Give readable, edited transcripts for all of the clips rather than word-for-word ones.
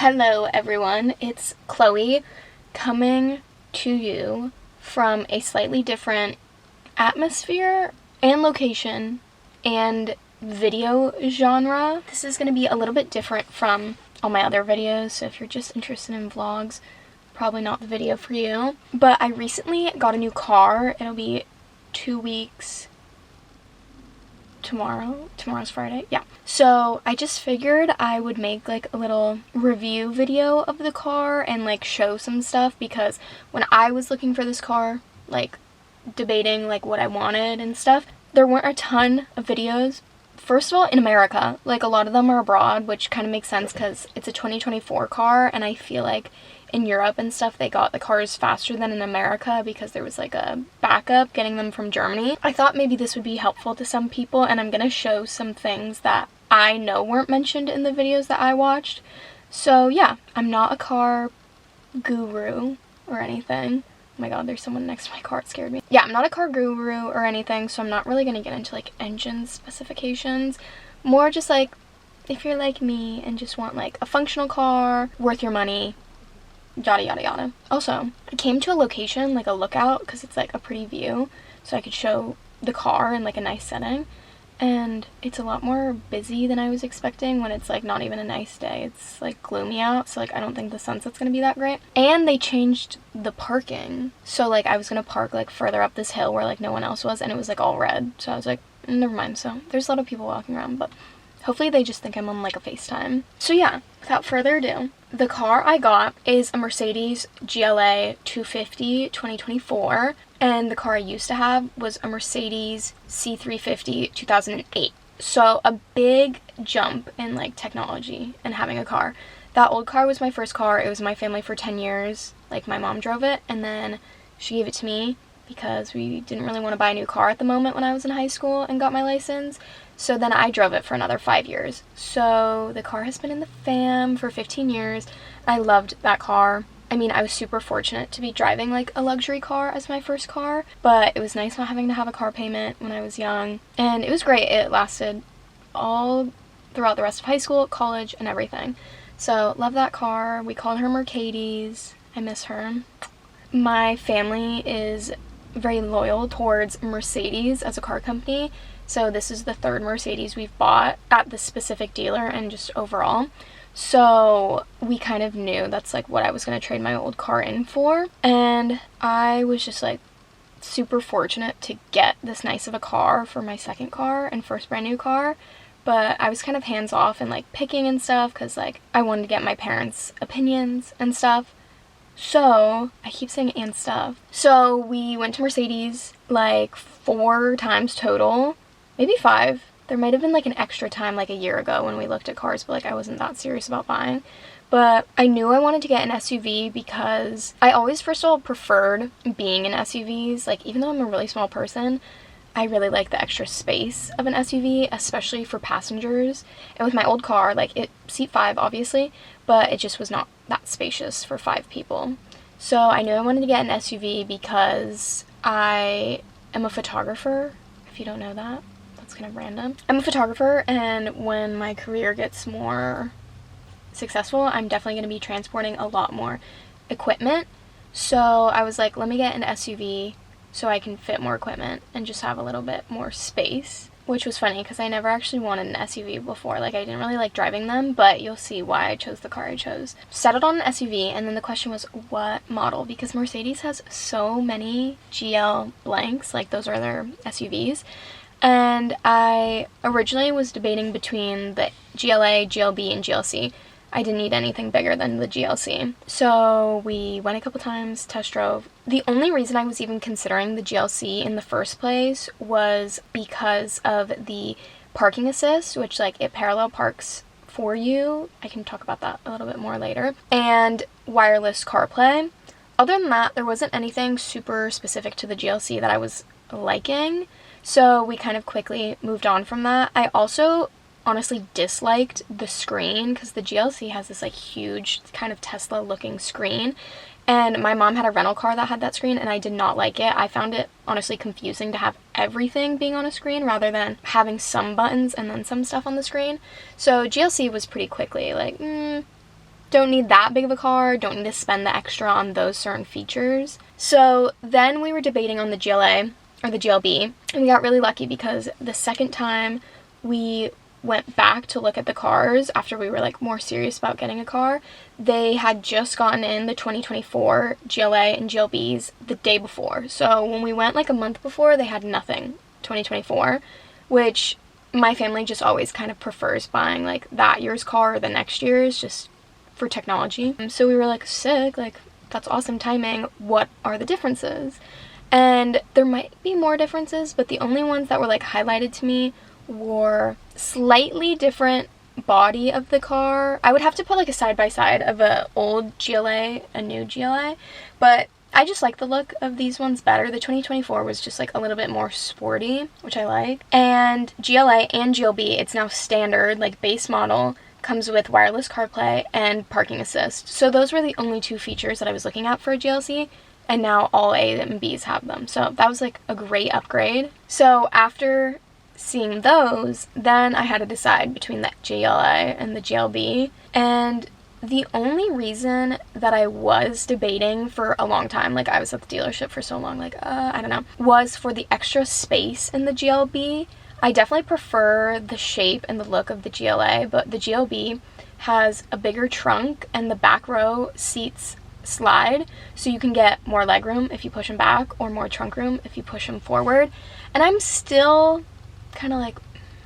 Hello everyone, it's Chloe coming to you from a slightly different atmosphere and location and video genre. This is going to be a little bit different from all my other videos, so if you're just interested in vlogs, probably not the video for you. But I recently got a new car. It'll be 2 weeks tomorrow's Friday, yeah. So I just figured I would make like a little review video of the car and like show some stuff, because when I was looking for this car, like debating like what I wanted and stuff, there weren't a ton of videos. First of all, in America, like a lot of them are abroad, which kind of makes sense because it's a 2024 car, and I feel like in Europe and stuff, they got the cars faster than in America because there was like a backup getting them from Germany. I thought maybe this would be helpful to some people, and I'm gonna show some things that I know weren't mentioned in the videos that I watched. So yeah, I'm not a car guru or anything. Oh my god, there's someone next to my car, it scared me. Yeah, I'm not a car guru or anything, so I'm not really gonna get into like engine specifications. More just like, if you're like me and just want like a functional car, worth your money, yada yada yada. Also, I came to a location, like a lookout, because it's like a pretty view, so I could show the car in like a nice setting, and it's a lot more busy than I was expecting when it's like not even a nice day. It's like gloomy out, so like I don't think the sunset's gonna be that great. And they changed the parking, so like I was gonna park like further up this hill where like no one else was, and it was like all red, so I was like, never mind. So there's a lot of people walking around, but hopefully they just think I'm on like a FaceTime. So yeah, without further ado, the car I got is a Mercedes Gla 250 2024, and the car I used to have was a Mercedes C350 2008. So a big jump in like technology and having a car. That old car was my first car. It was my family for 10 years. Like my mom drove it, and then she gave it to me because we didn't really want to buy a new car at the moment when I was in high school and got my license. So then I drove it for another 5 years. So the car has been in the fam for 15 years. I loved that car. I mean, I was super fortunate to be driving like a luxury car as my first car, but it was nice not having to have a car payment when I was young. And it was great. It lasted all throughout the rest of high school, college, and everything. So love that car. We called her Mercedes. I miss her. My family is very loyal towards Mercedes as a car company. So this is the third Mercedes we've bought at this specific dealer and just overall. So we kind of knew that's like what I was going to trade my old car in for. And I was just like super fortunate to get this nice of a car for my second car and first brand new car. But I was kind of hands off and like picking and stuff because like I wanted to get my parents' opinions and stuff. So, I keep saying and stuff. So, we went to Mercedes like 4 times total. Maybe 5. There might have been like an extra time like a year ago when we looked at cars, but like I wasn't that serious about buying. But I knew I wanted to get an SUV because I always, first of all, preferred being in SUVs. Like, even though I'm a really small person, I really like the extra space of an SUV, especially for passengers. And with my old car, like it seat 5 obviously, but it just was not that spacious for 5 people. So I knew I wanted to get an SUV because I am a photographer. If you don't know that, that's kind of random. I'm a photographer, and when my career gets more successful, I'm definitely going to be transporting a lot more equipment. So I was like, let me get an SUV so I can fit more equipment and just have a little bit more space. Which was funny because I never actually wanted an SUV before. Like, I didn't really like driving them, but you'll see why I chose the car I chose. Settled on an SUV, and then the question was what model, because Mercedes has so many GL blanks, like those are their SUVs. And I originally was debating between the GLA, GLB, and GLC. I didn't need anything bigger than the GLC. So we went a couple times, test drove. The only reason I was even considering the GLC in the first place was because of the parking assist, which like it parallel parks for you. I can talk about that a little bit more later. And wireless CarPlay. Other than that, there wasn't anything super specific to the GLC that I was liking. So we kind of quickly moved on from that. I also honestly disliked the screen because the GLC has this like huge kind of Tesla looking screen, and my mom had a rental car that had that screen and I did not like it. I found it honestly confusing to have everything being on a screen rather than having some buttons and then some stuff on the screen. So GLC was pretty quickly like, don't need that big of a car, don't need to spend the extra on those certain features. So then we were debating on the GLA or the GLB, and we got really lucky because the second time we went back to look at the cars after we were like more serious about getting a car, they had just gotten in the 2024 GLA and GLBs the day before. So when we went like a month before, they had nothing 2024, which my family just always kind of prefers buying like that year's car or the next year's just for technology. So we were like, sick, like that's awesome timing. What are the differences? And there might be more differences, but the only ones that were like highlighted to me were slightly different body of the car. I would have to put like a side-by-side of a old GLA, a new GLA, but I just like the look of these ones better. The 2024 was just like a little bit more sporty, which I like. And GLA and GLB, it's now standard, like base model, comes with wireless CarPlay and parking assist. So those were the only two features that I was looking at for a GLC, and now all A and Bs have them. So that was like a great upgrade. So after seeing those, then I had to decide between the GLA and the GLB. And the only reason that I was debating for a long time, like I was at the dealership for so long, like, I don't know, was for the extra space in the GLB. I definitely prefer the shape and the look of the GLA, but the GLB has a bigger trunk and the back row seats slide, so you can get more legroom if you push them back or more trunk room if you push them forward. And I'm still kind of like,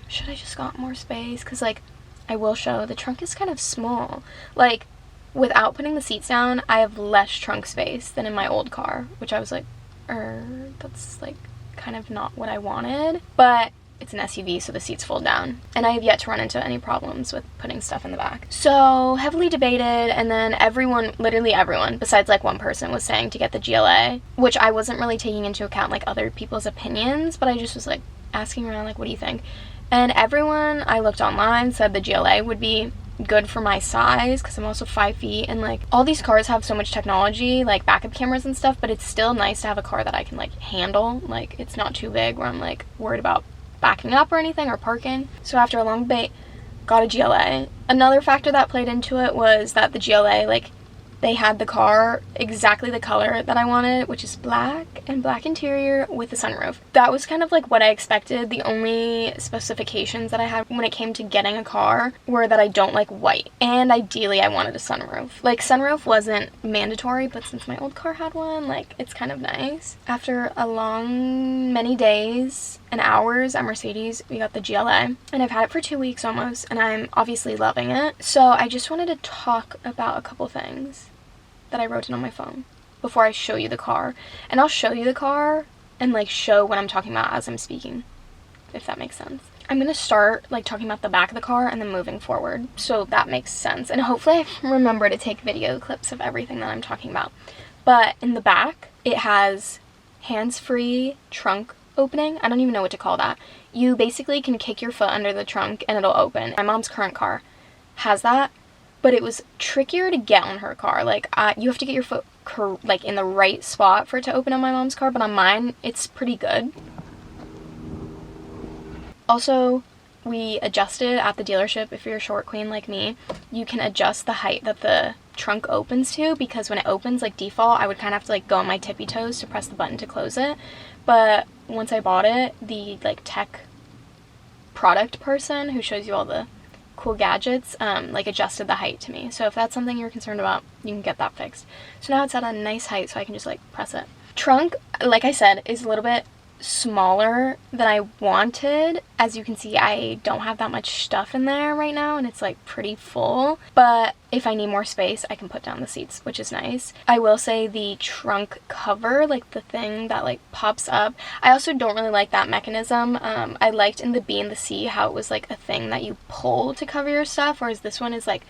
should I just got more space? Because like, I will show the trunk is kind of small. Like, without putting the seats down, I have less trunk space than in my old car, which I was like, that's like kind of not what I wanted. But it's an SUV, so the seats fold down, and I have yet to run into any problems with putting stuff in the back. So heavily debated, and then everyone, literally everyone, besides like one person, was saying to get the GLA, which I wasn't really taking into account like other people's opinions, but I just was like asking around like, what do you think? And everyone I looked online said the GLA would be good for my size, because I'm also 5 feet, and like all these cars have so much technology, like backup cameras and stuff, but it's still nice to have a car that I can like handle. Like, it's not too big where I'm like worried about backing up or anything or parking. So after a long debate, got a GLA. Another factor that played into it was that the GLA, like, they had the car exactly the color that I wanted, which is black and black interior with a sunroof. That was kind of like what I expected. The only specifications that I had when it came to getting a car were that I don't like white, and ideally I wanted a sunroof. Like, sunroof wasn't mandatory, but since my old car had one, like, it's kind of nice. After a long, many days and hours at Mercedes, we got the GLA, and I've had it for 2 weeks almost, and I'm obviously loving it. So I just wanted to talk about a couple things that I wrote in on my phone before I show you the car. And I'll show you the car and like show what I'm talking about as I'm speaking, if that makes sense. I'm gonna start like talking about the back of the car and then moving forward, so that makes sense. And hopefully I remember to take video clips of everything that I'm talking about. But in the back, it has hands-free trunk opening. I don't even know what to call that. You basically can kick your foot under the trunk and it'll open. My mom's current car has that, but it was trickier to get on her car. Like, you have to get your foot like in the right spot for it to open on my mom's car, but on mine, it's pretty good. Also, we adjusted at the dealership. If you're a short queen like me, you can adjust the height that the trunk opens to, because when it opens, like default, I would kind of have to like go on my tippy toes to press the button to close it. But once I bought it, the like tech product person who shows you all the cool gadgets like adjusted the height to me. So if that's something you're concerned about, you can get that fixed. So now it's at a nice height, so I can just like press it. Trunk, like I said, is a little bit smaller than I wanted. As you can see, I don't have that much stuff in there right now, and it's like pretty full, but if I need more space, I can put down the seats, which is nice. I will say the trunk cover, like the thing that like pops up, I also don't really like that mechanism. I liked in the B and the C how it was like a thing that you pull to cover your stuff, whereas this one is like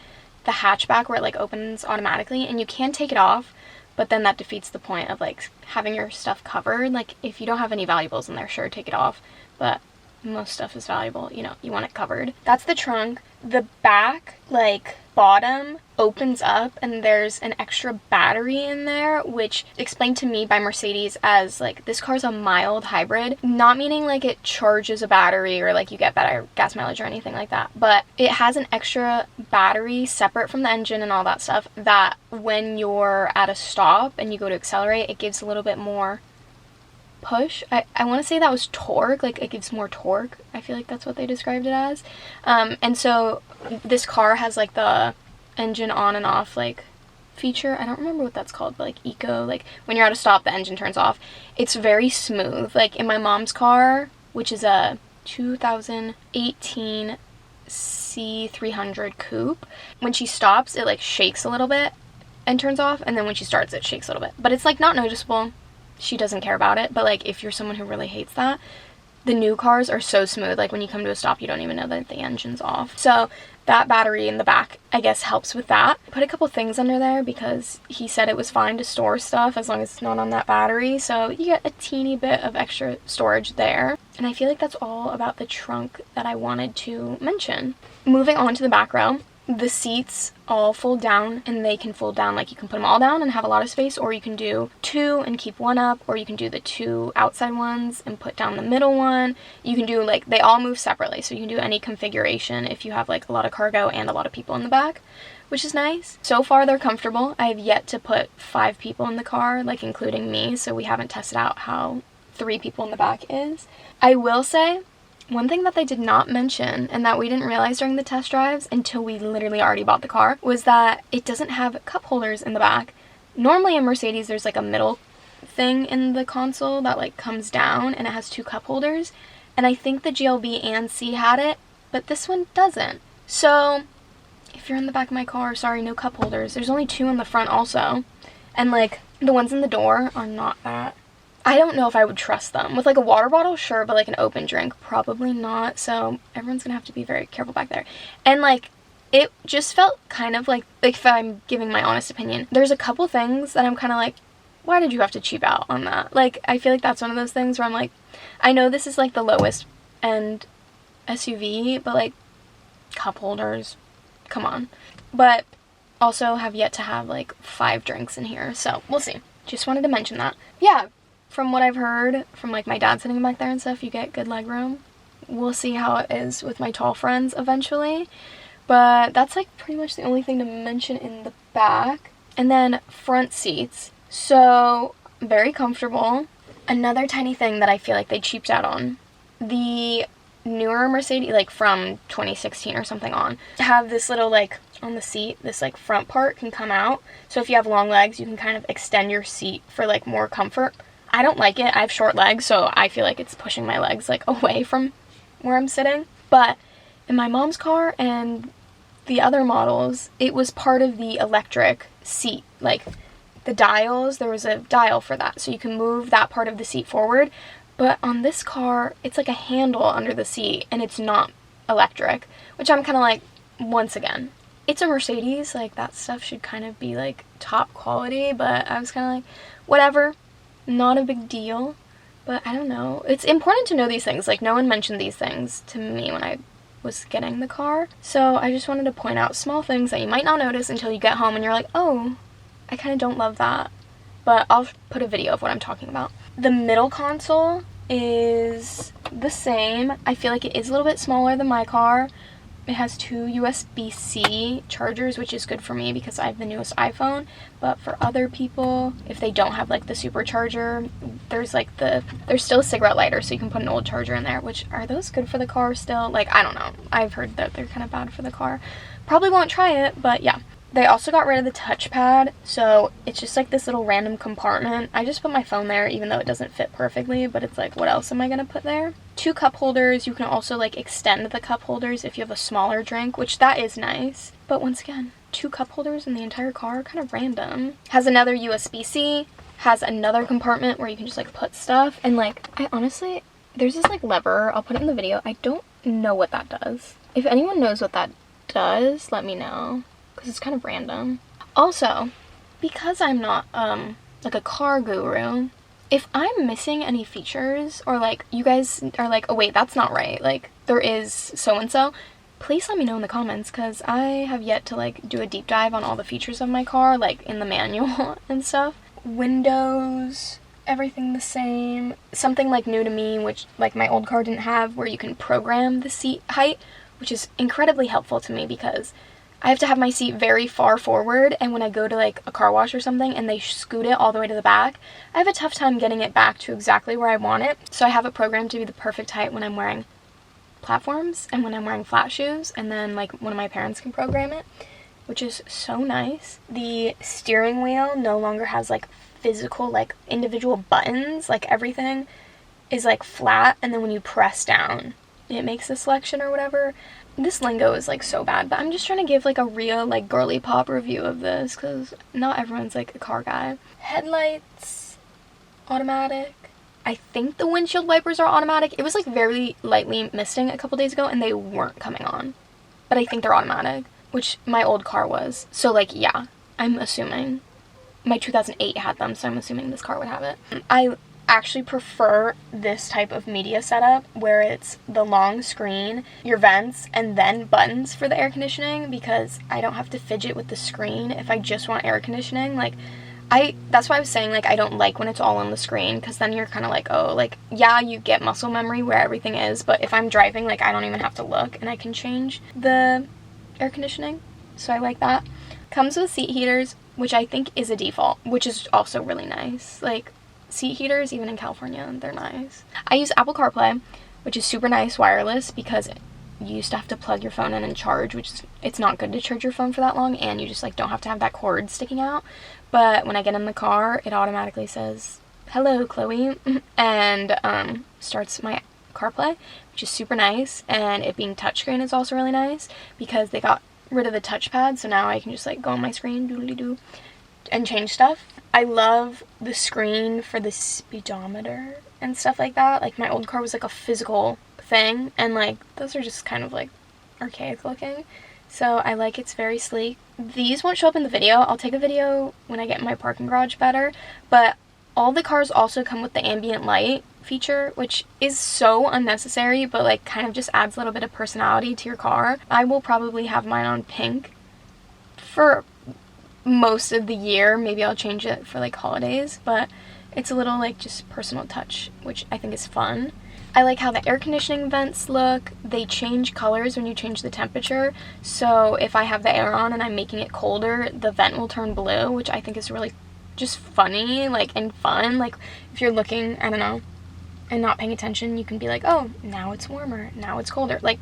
the hatchback where it like opens automatically, and you can take it off, but then that defeats the point of like having your stuff covered. Like, if you don't have any valuables in there, sure, take it off, but most stuff is valuable, you know, you want it covered. That's the trunk. The back, like, bottom opens up and there's an extra battery in there, which explained to me by Mercedes as, like, this car's a mild hybrid, not meaning like it charges a battery or like you get better gas mileage or anything like that, but it has an extra battery separate from the engine and all that stuff, that when you're at a stop and you go to accelerate, it gives a little bit more push. I want to say that was torque, like it gives more torque. I feel like that's what they described it as. And so this car has like the engine on and off like feature. I don't remember what that's called, but like eco, like when you're at a stop the engine turns off. It's very smooth. Like in my mom's car, which is a 2018 C300 coupe, when she stops it like shakes a little bit and turns off, and then when she starts it shakes a little bit, but it's like not noticeable. She doesn't care about it. But like if you're someone who really hates that, the new cars are so smooth, like when you come to a stop you don't even know that the engine's off. So that battery in the back, I guess, helps with that. I put a couple things under there because he said it was fine to store stuff as long as it's not on that battery, so you get a teeny bit of extra storage there. And I feel like that's all about the trunk that I wanted to mention. Moving on to the back row, the seats all fold down, and they can fold down, like you can put them all down and have a lot of space, or you can do two and keep one up, or you can do the two outside ones and put down the middle one. You can do, like, they all move separately, so you can do any configuration if you have like a lot of cargo and a lot of people in the back, which is nice. So far they're comfortable. I have yet to put 5 people in the car, like including me, so we haven't tested out how 3 people in the back is. I will say one thing that they did not mention, and that we didn't realize during the test drives until we literally already bought the car, was that it doesn't have cup holders in the back. Normally in Mercedes there's like a middle thing in the console that like comes down and it has 2 cup holders, and I think the GLB and C had it, but this one doesn't. So if you're in the back of my car, sorry, no cup holders. There's only 2 in the front also, and like the ones in the door are not that. I don't know if I would trust them. With like a water bottle, sure, but like an open drink, probably not. So everyone's gonna have to be very careful back there. And like, it just felt kind of like if I'm giving my honest opinion, there's a couple things that I'm kind of like, why did you have to cheap out on that? Like, I feel like that's one of those things where I'm like, I know this is like the lowest end SUV, but like, cup holders, come on. But also have yet to have like 5 drinks in here, so we'll see. Just wanted to mention that. Yeah. From what I've heard from like my dad sitting back there and stuff, you get good leg room. We'll see how it is with my tall friends eventually. But that's like pretty much the only thing to mention in the back. And then front seats. So very comfortable. Another tiny thing that I feel like they cheaped out on. The newer Mercedes, like from 2016 or something on, have this little like on the seat, this like front part can come out. So if you have long legs, you can kind of extend your seat for like more comfort. I don't like it. I have short legs, so I feel like it's pushing my legs like away from where I'm sitting. But in my mom's car and the other models, it was part of the electric seat. Like the dials, there was a dial for that, so you can move that part of the seat forward. But on this car, it's like a handle under the seat, and it's not electric, which I'm kind of like, once again, it's a Mercedes, like that stuff should kind of be like top quality, but I was kind of like, whatever. Not a big deal, but I don't know. It's important to know these things. Like, no one mentioned these things to me when I was getting the car. So I just wanted to point out small things that you might not notice until you get home and you're like, oh, I kind of don't love that. But I'll put a video of what I'm talking about. The middle console is the same. I feel like it is a little bit smaller than my car. It has 2 USB-C chargers, which is good for me because I have the newest iPhone. But for other people, if they don't have like the supercharger, there's like there's still a cigarette lighter, so you can put an old charger in there, which, are those good for the car still? Like, I don't know. I've heard that they're kind of bad for the car. Probably won't try it, but yeah. They also got rid of the touchpad, so it's just like this little random compartment. I just put my phone there, even though it doesn't fit perfectly, but it's like, what else am I gonna put there? 2 cup holders. You can also like extend the cup holders if you have a smaller drink, which that is nice. But once again, 2 cup holders in the entire car, kind of random. Has another USB-C, has another compartment where you can just like put stuff. And like, I honestly, there's this like lever, I'll put it in the video. I don't know what that does. If anyone knows what that does, let me know, because it's kind of random. Also, because I'm not like a car guru, If I'm missing any features, or like you guys are like, oh wait, that's not right, like there is so-and-so, please let me know in the comments, because I have yet to like do a deep dive on all the features of my car, like in the manual and stuff. Windows, everything the same. Something like new to me, which like my old car didn't have, where you can program the seat height, which is incredibly helpful to me because I have to have my seat very far forward, and when I go to like a car wash or something and they scoot it all the way to the back, I have a tough time getting it back to exactly where I want it. So I have it programmed to be the perfect height when I'm wearing platforms and when I'm wearing flat shoes, and then like one of my parents can program it, which is so nice. The steering wheel no longer has like physical like individual buttons, like everything is like flat, and then when you press down it makes a selection or whatever. This lingo is like so bad, but I'm just trying to give like a real like girly pop review of this because not everyone's like a car guy. Headlights, automatic. I think the windshield wipers are automatic. It was like very lightly misting a couple days ago and they weren't coming on, but I think they're automatic, which my old car was. So like, yeah, I'm assuming my 2008 had them, so I'm assuming this car would have it. I actually prefer this type of media setup where it's the long screen, your vents, and then buttons for the air conditioning, because I don't have to fidget with the screen if I just want air conditioning. Like, that's why I was saying, like, I don't like when it's all on the screen, because then you're kind of like, oh, like, yeah, you get muscle memory where everything is, but if I'm driving, like, I don't even have to look, and I can change the air conditioning, so I like that. Comes with seat heaters, which I think is a default, which is also really nice. Like, seat heaters, even in California, they're nice. I use Apple CarPlay, which is super nice wireless, because you used to have to plug your phone in and charge, which is, it's not good to charge your phone for that long, and you just like don't have to have that cord sticking out. But when I get in the car, it automatically says, hello Chloe, and starts my CarPlay, which is super nice. And it being touchscreen is also really nice because they got rid of the touchpad, so now I can just like go on my screen, doodly-doo, and change stuff. I love the screen for the speedometer and stuff like that. Like, my old car was like a physical thing, and like those are just kind of like archaic looking, so I like it's very sleek. These won't show up in the video. I'll take a video when I get my parking garage better, but all the cars also come with the ambient light feature, which is so unnecessary, but like kind of just adds a little bit of personality to your car. I will probably have mine on pink for most of the year. Maybe I'll change it for like holidays, but it's a little like just personal touch, which I think is fun. I like how the air conditioning vents look. They change colors when you change the temperature, so if I have the air on and I'm making it colder, the vent will turn blue, which I think is really just funny, like, and fun. Like, if you're looking, I don't know, and not paying attention, you can be like, oh, now it's warmer, now it's colder. Like,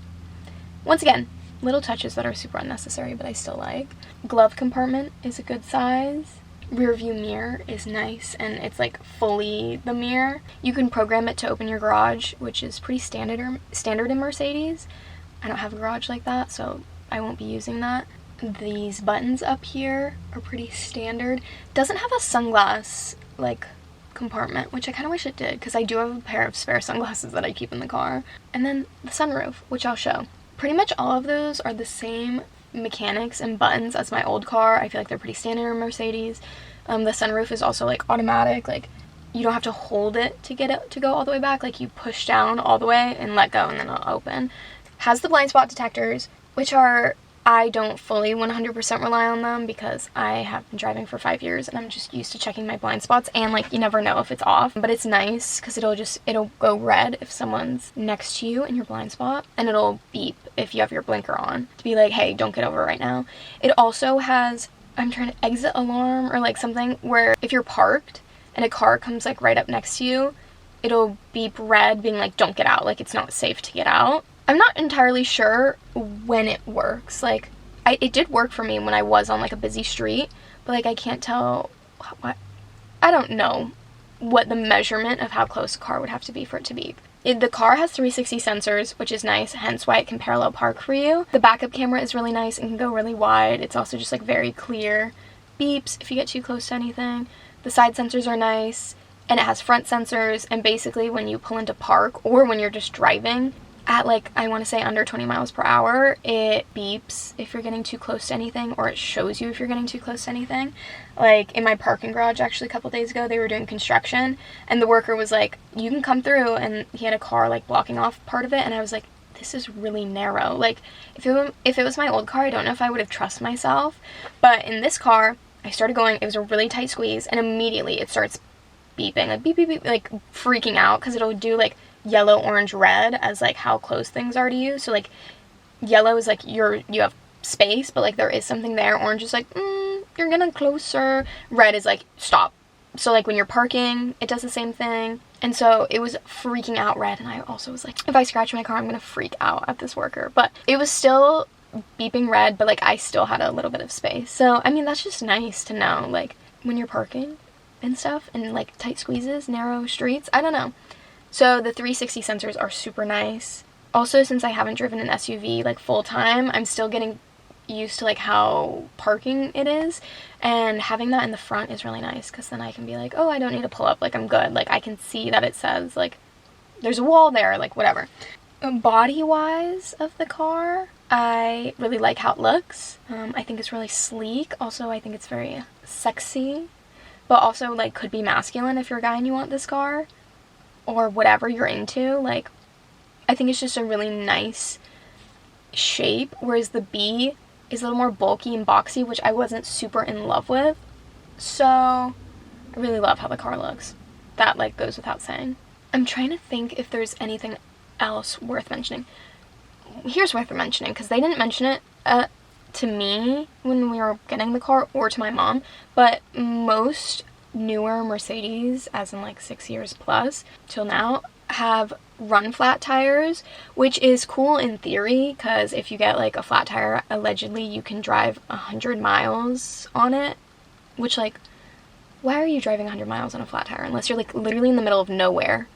once again, little touches that are super unnecessary, but I still like. Glove compartment is a good size. Rear view mirror is nice, and it's like fully the mirror. You can program it to open your garage, which is pretty standard in Mercedes. I don't have a garage like that, so I won't be using that. These buttons up here are pretty standard. Doesn't have a sunglass like compartment, which I kind of wish it did, because I do have a pair of spare sunglasses that I keep in the car. And then the sunroof, which I'll show. Pretty much all of those are the same mechanics and buttons as my old car. I feel like they're pretty standard in Mercedes. The sunroof is also like automatic. Like, you don't have to hold it to get it to go all the way back. Like, you push down all the way and let go, and then it'll open. Has the blind spot detectors, which are, I don't fully 100% rely on them because I have been driving for 5 years and I'm just used to checking my blind spots, and like, you never know if it's off, but it's nice because it'll go red if someone's next to you in your blind spot, and it'll beep if you have your blinker on to be like, hey, don't get over right now. It also has, I'm trying to exit alarm or like something where if you're parked and a car comes like right up next to you, it'll beep red being like, don't get out, like it's not safe to get out. I'm not entirely sure when it works. Like, it did work for me when I was on like a busy street, but like I can't tell what, I don't know what the measurement of how close a car would have to be for it to beep. The car has 360 sensors, which is nice, hence why it can parallel park for you. The backup camera is really nice and can go really wide. It's also just like very clear. Beeps if you get too close to anything. The side sensors are nice, and it has front sensors, and basically when you pull into park or when you're just driving, at like, I want to say under 20 miles per hour, it beeps if you're getting too close to anything, or it shows you if you're getting too close to anything. Like in my parking garage actually a couple days ago, they were doing construction and the worker was like, you can come through, and he had a car like blocking off part of it, and I was like, this is really narrow. Like if it was my old car, I don't know if I would have trusted myself, but in this car, I started going, it was a really tight squeeze, and immediately it starts beeping, like beep beep beep, like freaking out, because it'll do like yellow, orange, red as like how close things are to you. So like yellow is like you have space, but like there is something there. Orange is like you're getting closer. Red is like stop. So like when you're parking, it does the same thing. And so it was freaking out red, and I also was like, if I scratch my car, I'm gonna freak out at this worker. But it was still beeping red, but like I still had a little bit of space. So I mean, that's just nice to know, like when you're parking and stuff and like tight squeezes, narrow streets, I don't know. So the 360 sensors are super nice. Also, since I haven't driven an SUV like full time, I'm still getting used to like how parking it is, and having that in the front is really nice, because then I can be like, oh, I don't need to pull up, like I'm good, like I can see that it says like there's a wall there, like whatever. Body wise of the car, I really like how it looks. I think it's really sleek. Also, I think it's very sexy, but also like could be masculine if you're a guy and you want this car, or whatever you're into. Like I think it's just a really nice shape, whereas the B is a little more bulky and boxy, which I wasn't super in love with. So I really love how the car looks. That like goes without saying. I'm trying to think if there's anything else worth mentioning. Here's worth mentioning, because they didn't mention it to me when we were getting the car, or to my mom, but most newer Mercedes, as in like 6 years plus till now, have run flat tires, which is cool in theory, because if you get like a flat tire, allegedly you can drive 100 miles on it, which like, why are you driving 100 miles on a flat tire unless you're like literally in the middle of nowhere?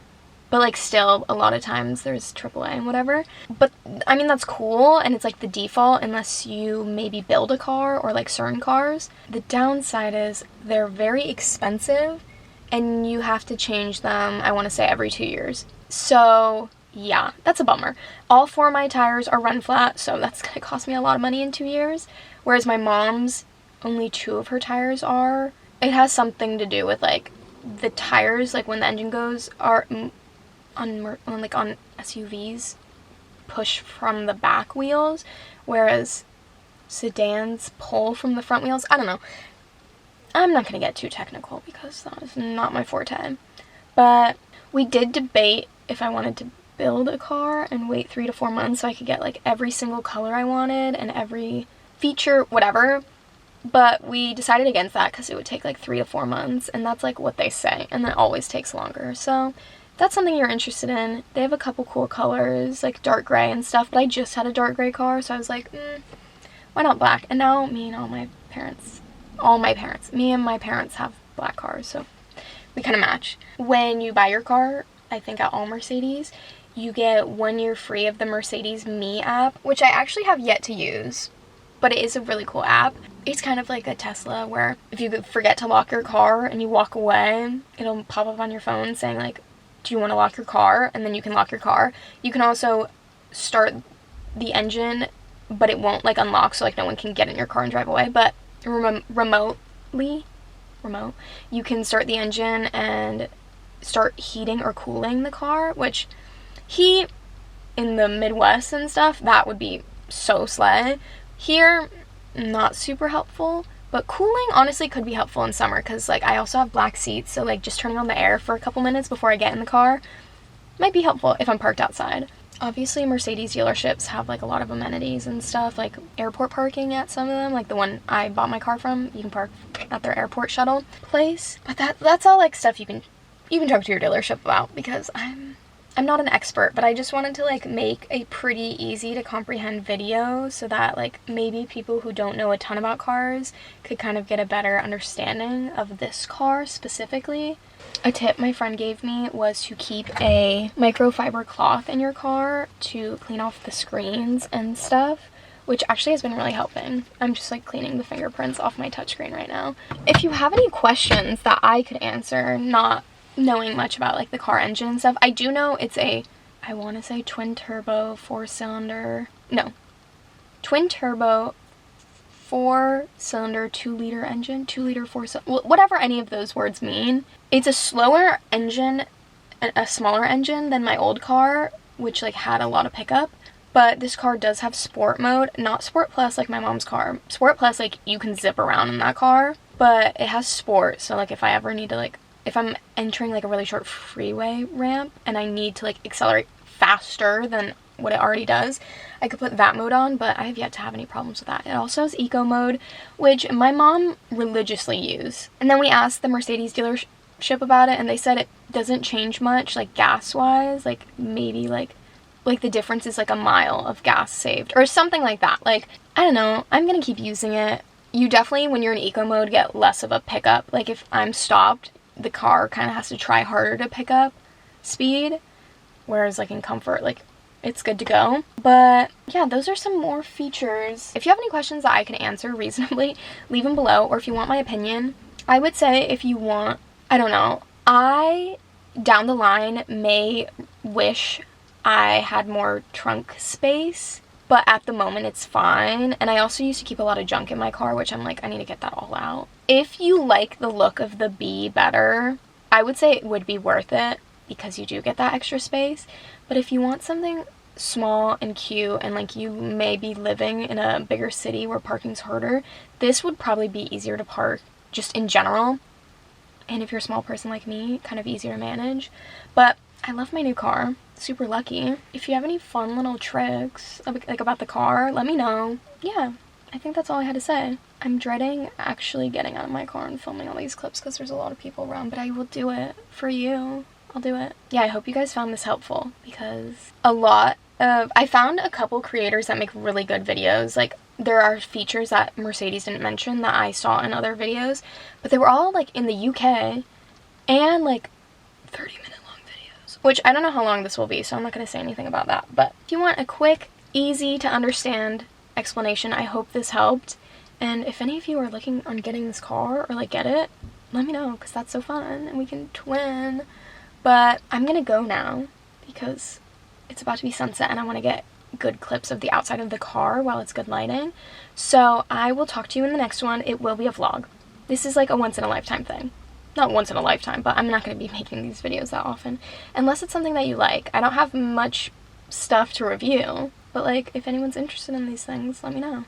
But like still, a lot of times there's AAA and whatever. But I mean, that's cool, and it's like the default unless you maybe build a car or like certain cars. The downside is they're very expensive, and you have to change them, I want to say, every 2 years. So yeah, that's a bummer. All 4 of my tires are run flat, so that's gonna cost me a lot of money in 2 years. Whereas my mom's, only 2 of her tires are. It has something to do with like the tires, like when the engine goes, are on SUVs push from the back wheels, whereas sedans pull from the front wheels. I don't know. I'm not going to get too technical because that is not my forte. But we did debate if I wanted to build a car and wait 3 to 4 months so I could get like every single color I wanted and every feature, whatever. But we decided against that because it would take like 3 to 4 months, and that's like what they say, and that always takes longer. So if that's something you're interested in, they have a couple cool colors, like dark gray and stuff, but I just had a dark gray car, so I was like, why not black? And now me and me and my parents have black cars, so we kind of match. When you buy your car, I think at all Mercedes, you get 1 year free of the Mercedes Me app, which I actually have yet to use, but it is a really cool app. It's kind of like a Tesla, where if you forget to lock your car and you walk away, it'll pop up on your phone saying like, do you want to lock your car? And then you can lock your car. You can also start the engine, but it won't like unlock, so like no one can get in your car and drive away. But remote, you can start the engine and start heating or cooling the car, which heat in the Midwest and stuff, that would be so slay. Here, not super helpful, but cooling honestly could be helpful in summer, because like I also have black seats, so like just turning on the air for a couple minutes before I get in the car might be helpful if I'm parked outside. Obviously Mercedes dealerships have like a lot of amenities and stuff, like airport parking at some of them, like the one I bought my car from, you can park at their airport shuttle place. But that's all like stuff you can talk to your dealership about, because I'm not an expert, but I just wanted to like make a pretty easy to comprehend video so that like maybe people who don't know a ton about cars could kind of get a better understanding of this car specifically. A tip my friend gave me was to keep a microfiber cloth in your car to clean off the screens and stuff, which actually has been really helping. I'm just like cleaning the fingerprints off my touchscreen right now. If you have any questions that I could answer, not knowing much about like the car engine and stuff, I do know it's a I want to say twin turbo 4-cylinder, no, twin turbo 4-cylinder 2-liter engine, 2-liter 4-cylinder, whatever any of those words mean. It's a slower engine, a smaller engine than my old car, which like had a lot of pickup. But this car does have sport mode, not sport plus like my mom's car. Sport plus, like, you can zip around in that car, but it has sport. So like if I ever need to, like, if I'm entering like a really short freeway ramp and I need to like accelerate faster than what it already does, I could put that mode on, but I have yet to have any problems with that. It also has eco mode, which my mom religiously uses. And then we asked the Mercedes dealership about it, and they said it doesn't change much, like gas wise, like maybe like the difference is like a mile of gas saved or something like that. Like, I don't know, I'm gonna keep using it. You definitely, when you're in eco mode, get less of a pickup. Like if I'm stopped, the car kind of has to try harder to pick up speed, whereas like in comfort, like it's good to go. But yeah, those are some more features. If you have any questions that I can answer reasonably, leave them below. Or if you want my opinion, I would say if you want, I don't know, I down the line may wish I had more trunk space, but at the moment it's fine. And I also used to keep a lot of junk in my car, which I'm like, I need to get that all out. If you like the look of the B better, I would say it would be worth it because you do get that extra space. But if you want something small and cute and like you may be living in a bigger city where parking's harder, this would probably be easier to park just in general. And if you're a small person like me, kind of easier to manage. But I love my new car. Super lucky. If you have any fun little tricks like about the car, let me know. Yeah, I think that's all I had to say. I'm dreading actually getting out of my car and filming all these clips because there's a lot of people around, but I will do it for you. I'll do it. Yeah, I hope you guys found this helpful because I found a couple creators that make really good videos. Like, there are features that Mercedes didn't mention that I saw in other videos, but they were all like in the UK and like 30-minute long videos, which I don't know how long this will be, so I'm not going to say anything about that. But if you want a quick, easy to understand explanation, I hope this helped. And if any of you are looking on getting this car or like get it, let me know because that's so fun and we can twin. But I'm gonna go now because it's about to be sunset and I want to get good clips of the outside of the car while it's good lighting. So I will talk to you in the next one. It will be a vlog. This is like a once-in-a-lifetime thing. Not once in a lifetime, but I'm not going to be making these videos that often. Unless it's something that you like. I don't have much stuff to review. But like, if anyone's interested in these things, let me know.